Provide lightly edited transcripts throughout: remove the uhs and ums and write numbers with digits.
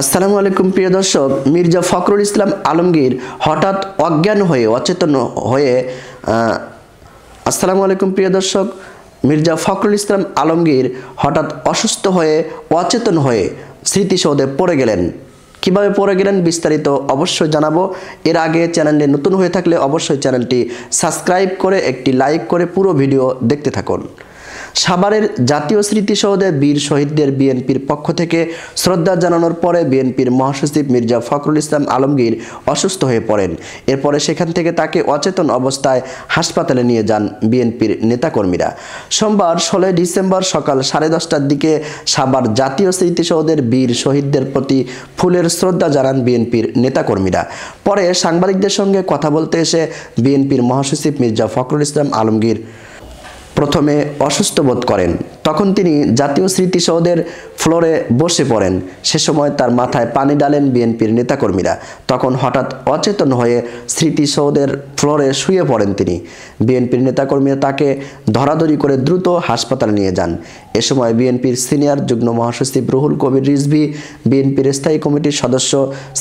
আসসালামু আলাইকুম প্রিয় দর্শক, মির্জা ফখরুল ইসলাম আলমগীর হঠাৎ অজ্ঞান হয়ে অচেতন হয়ে আসসালামু আলাইকুম প্রিয় দর্শক, মির্জা ফখরুল ইসলাম আলমগীর হঠাৎ অসুস্থ হয়ে অচেতন হয়ে স্মৃতিসৌধে পড়ে গেলেন। কিভাবে পড়ে গেলেন বিস্তারিত অবশ্যই জানাবো। এর আগে চ্যানেলে নতুন হয়ে থাকলে অবশ্যই চ্যানেলটি সাবস্ক্রাইব করে একটি লাইক করে পুরো ভিডিও দেখতে থাকুন। সাভারের জাতীয় স্মৃতিসৌধে বীর শহীদদের বিএনপির পক্ষ থেকে শ্রদ্ধা জানানোর পরে বিএনপির মহাসচিব মির্জা ফখরুল ইসলাম আলমগীর অসুস্থ হয়ে পড়েন। এরপরে সেখান থেকে তাকে অচেতন অবস্থায় হাসপাতালে নিয়ে যান বিএনপির নেতাকর্মীরা। সোমবার 16 ডিসেম্বর সকাল 10:30টার দিকে সাভার জাতীয় স্মৃতিসৌধের বীর শহীদদের প্রতি ফুলের শ্রদ্ধা জানান বিএনপির নেতাকর্মীরা। পরে সাংবাদিকদের সঙ্গে কথা বলতে এসে বিএনপির মহাসচিব মির্জা ফখরুল ইসলাম আলমগীর প্রথমে অসুস্থ বোধ করেন। তখন তিনি জাতীয় স্মৃতিসৌধের ফ্লোরে বসে পড়েন। সে সময় তার মাথায় পানি ডালেন বিএনপির নেতাকর্মীরা। তখন হঠাৎ অচেতন হয়ে স্মৃতিসৌধের ফ্লোরে শুয়ে পড়েন তিনি। বিএনপির নেতাকর্মীরা তাকে ধরাধরি করে দ্রুত হাসপাতালে নিয়ে যান। এ সময় বিএনপির সিনিয়র যুগ্ম মহাসচিব রুহুল কবির রিজভী, বিএনপির স্থায়ী কমিটির সদস্য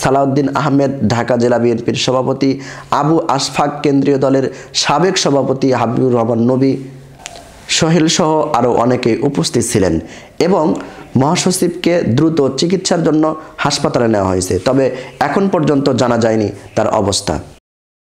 সালাউদ্দিন আহমেদ, ঢাকা জেলা বিএনপির সভাপতি আবু আশফাক, কেন্দ্রীয় দলের সাবেক সভাপতি হাবিবুর রহমান নবী, সোহেল সহ আরও অনেকে উপস্থিত ছিলেন এবং মহাসচিবকে দ্রুত চিকিৎসার জন্য হাসপাতালে নেওয়া হয়েছে। তবে এখন পর্যন্ত জানা যায়নি তার অবস্থা।